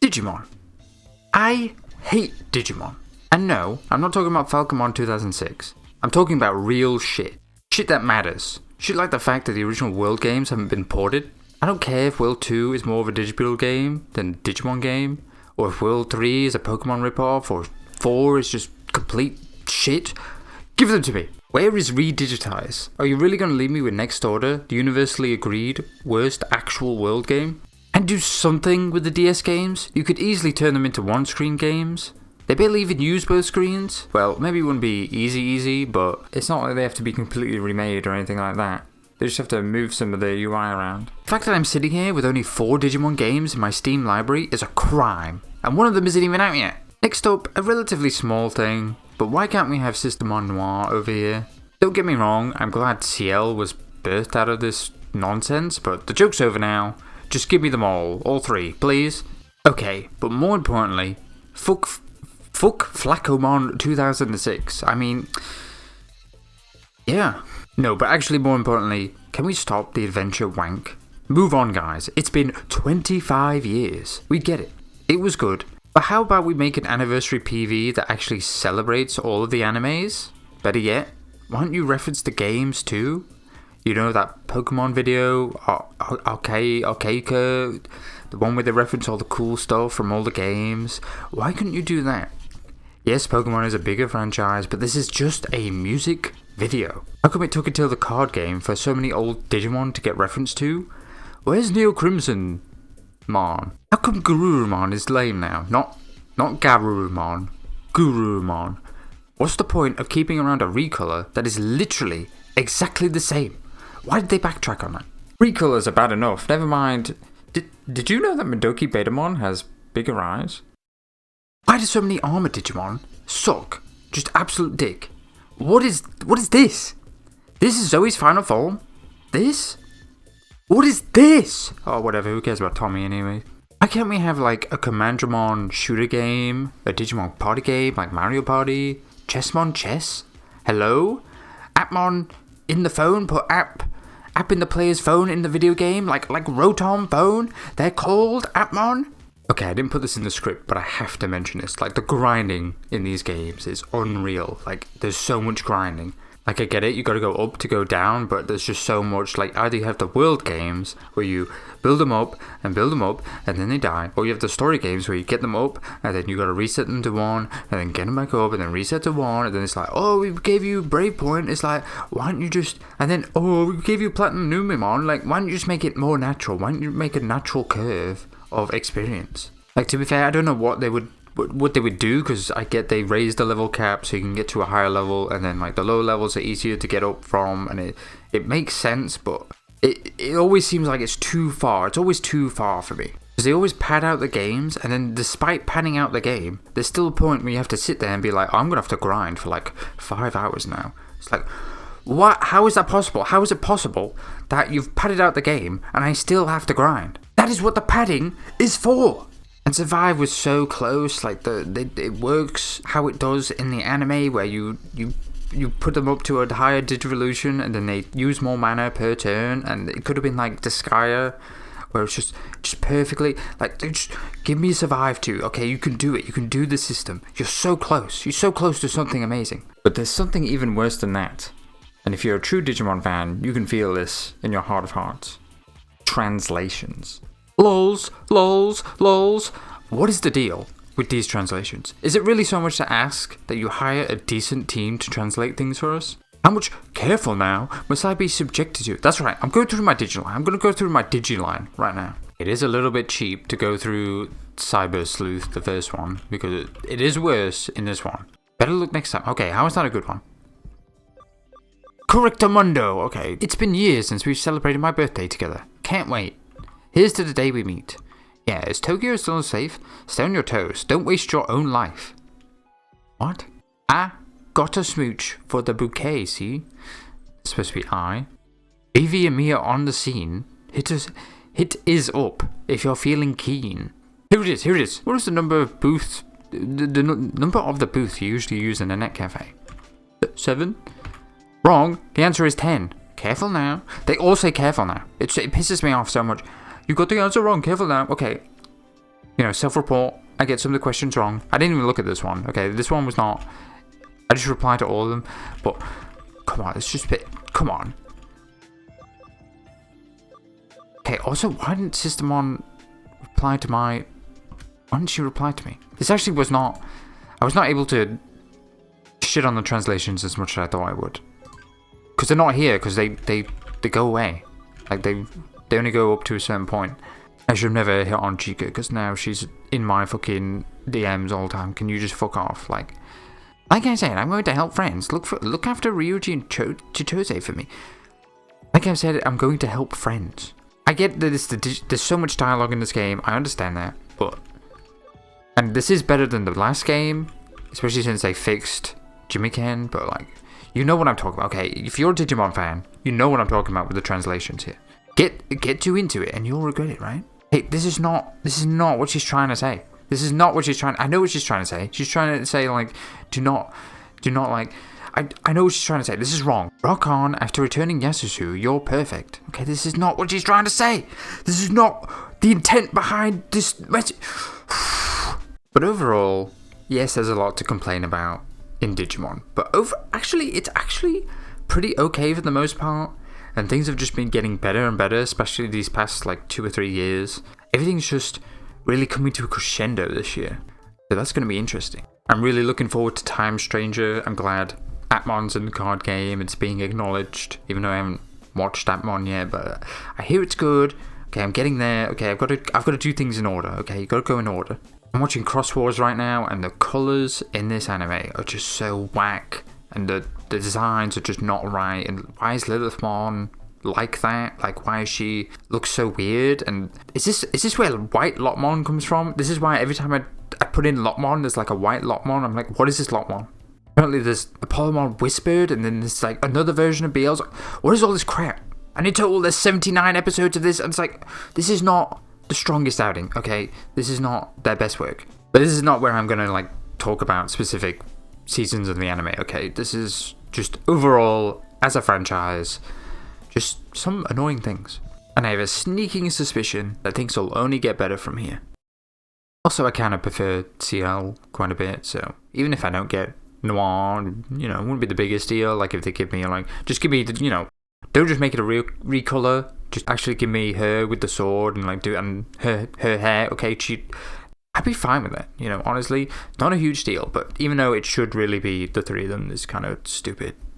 Digimon. I hate Digimon. And no, I'm not talking about Falcomon 2006. I'm talking about real shit. Shit that matters. Shit like the fact that the original World games haven't been ported. I don't care if World 2 is more of a digital game than a Digimon game, or if World 3 is a Pokemon ripoff, or 4 is just complete shit. Give them to me. Where is Redigitize? Are you really going to leave me with Next Order, the universally agreed worst actual World game? And do something with the DS games? You could easily turn them into one-screen games. They barely even use both screens. Well, maybe it wouldn't be easy, but it's not like they have to be completely remade or anything like that. They just have to move some of the UI around. The fact that I'm sitting here with only 4 Digimon games in my Steam library is a crime, and one of them isn't even out yet. Next up, a relatively small thing, but why can't we have Systemon Noir over here? Don't get me wrong, I'm glad CL was birthed out of this nonsense, but the joke's over now. Just give me them all 3, please. Okay, but more importantly, fuck Flacomon 2006. I mean, yeah. No, but actually more importantly, can we stop the adventure wank? Move on, guys. It's been 25 years. We get it. It was good. But how about we make an anniversary PV that actually celebrates all of the animes? Better yet, why don't you reference the games too? You know, that Pokemon video, Arcaica, the one where they reference all the cool stuff from all the games. Why couldn't you do that? Yes, Pokemon is a bigger franchise, but this is just a music video. How come it took until the card game for so many old Digimon to get referenced to? Where's Neo Crimson Mon? How come Garurumon is lame now? Not Garurumon, Gurumon. What's the point of keeping around a recolor that is literally exactly the same? Why did they backtrack on that? Recolors are bad enough, never mind. Did you know that Madoki Betamon has bigger eyes? Why do so many armor Digimon suck? Just absolute dick. What is this? This is Zoe's final form? This? What is this? Oh, whatever, who cares about Tommy anyway? Why can't we have like a Commandramon shooter game, a Digimon party game like Mario Party, Chessmon Chess? Hello? Appmon in the phone, put app in the player's phone in the video game, like Rotom phone? They're called Appmon? Okay, I didn't put this in the script, but I have to mention this. Like, the grinding in these games is unreal. Like, there's so much grinding. Like, I get it, you gotta go up to go down, but there's just so much. Like, either you have the world games, where you build them up, and then they die. Or you have the story games, where you get them up, and then you gotta reset them to 1, and then get them back up, and then reset to 1, and then it's like, oh, we gave you Brave Point. It's like, why don't you just... And then, oh, we gave you Platinum Numemon. Like, why don't you just make it more natural? Why don't you make a natural curve of experience? Like, to be fair, I don't know what they would do, because I get they raised the level cap so you can get to a higher level, and then like the lower levels are easier to get up from, and it makes sense, but it always seems like it's too far. It's always too far for me, because they always pad out the games, and then despite padding out the game, there's still a point where you have to sit there and be like, oh, I'm gonna have to grind for like 5 hours now. It's like, what? How is that possible? How is it possible that you've padded out the game and I still have to grind? That is what the padding is for. And Survive was so close. Like, it works how it does in the anime, where you put them up to a higher Digivolution, and then they use more mana per turn, and it could have been like Disgaea, where it's just perfectly, like, just give me Survive 2. Okay, you can do it. You can do the system. You're so close. You're so close to something amazing. But there's something even worse than that. And if you're a true Digimon fan, you can feel this in your heart of hearts. Translations. Lols. What is the deal with these translations? Is it really so much to ask that you hire a decent team to translate things for us? How much careful now must I be subjected to? That's right, I'm going through my Digiline. I'm going to go through my Digiline right now. It is a little bit cheap to go through Cyber Sleuth, the first one, because it is worse in this one. Better look next time. Okay, how is that a good one? Correctamundo. Okay, it's been years since we've celebrated my birthday together. Can't wait. Here's to the day we meet. Yeah, is Tokyo still safe? Stay on your toes. Don't waste your own life. What? I got a smooch for the bouquet, see? It's supposed to be I. Vivi and Mia on the scene. Hit is up if you're feeling keen. Here it is. What is the number of booths? The number of the booth you usually use in a net cafe? 7? Wrong. The answer is 10. Careful now. They all say careful now. It pisses me off so much. You got the answer wrong. Careful now. Okay. self-report. I get some of the questions wrong. I didn't even look at this one. Okay, this one was not. I just replied to all of them. But come on, it's just a bit. Come on. Okay. Also, why didn't Systemon reply to my? Why didn't she reply to me? This actually was not. I was not able to shit on the translations as much as I thought I would. Because they're not here. Because they go away. Like they only go up to a certain point. I should have never hit on Chica because now she's in my fucking DMs all the time. Can you just fuck off? Like I said, I'm going to help friends. Look after Ryuji and Chitose for me. Like I said, I'm going to help friends. I get that there's so much dialogue in this game. I understand that, and this is better than the last game, especially since they fixed Jimmy Ken. But like, you know what I'm talking about. Okay, if you're a Digimon fan, you know what I'm talking about with the translations here. Get too into it, and you'll regret it, right? Hey, this is not what she's trying to say. This is not what she's trying. I know what she's trying to say. She's trying to say like, do not like. I know what she's trying to say. This is wrong. Rock on. After returning Yasusu, you're perfect. Okay, this is not what she's trying to say. This is not the intent behind this message. But overall, yes, there's a lot to complain about in Digimon. But it's actually pretty okay for the most part. And things have just been getting better and better, especially these past like 2 or 3 years. Everything's just really coming to a crescendo this year. So that's going to be interesting. I'm really looking forward to Time Stranger. I'm glad Atmon's in the card game. It's being acknowledged, even though I haven't watched Atmon yet. But I hear it's good. Okay, I'm getting there. Okay, I've got to do things in order. Okay, you got to go in order. I'm watching Cross Wars right now, and the colors in this anime are just so whack. And the designs are just not right. And why is Lilithmon like that? Like, why is she look so weird? And is this where white Lotmon comes from? This is why every time I put in Lotmon, there's like a white Lotmon. I'm like, what is this Lotmon? Apparently there's Apollomon Whispered, and then there's like another version of BL's. What is all this crap? And in total, there's 79 episodes of this, and it's like, this is not the strongest outing, okay? This is not their best work. But this is not where I'm gonna like talk about specific seasons of the anime, okay? This is just overall, as a franchise, just some annoying things. And I have a sneaking suspicion that things will only get better from here. Also, I kind of prefer CL quite a bit, so even if I don't get Noir, it wouldn't be the biggest deal. Like, if they give me, like, just give me, don't just make it a real recolor, just actually give me her with the sword and, like, and her hair, okay? I'd be fine with that, honestly. Not a huge deal, but even though it should really be the three of them, it's kind of stupid.